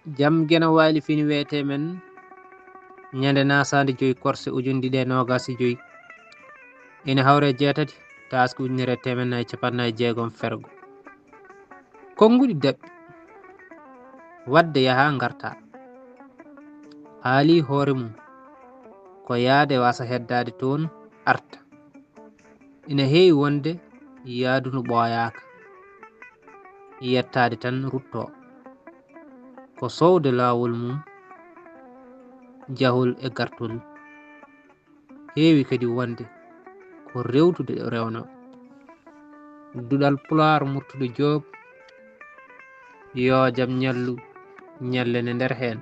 jam gena wali fini wete men ñande Naasaande joyi Korse ujundi ɗe nogasi joyi ina hawre jeetati taski ujunere temen nayi capannayi jeegom fergo konguɗi dabɓi wadde yaha garta haali hoore mum ko yaade wasa heddade toon arta ina heewi wonde yaadunu ɓooyaka yettade tan rutto ko sowde laawol mum jahol e gartol heewi kadi wonde ko rewtude rewno Duɗal Pulaar Murtuɗo Joob yo jam ñallu ñallene nder hen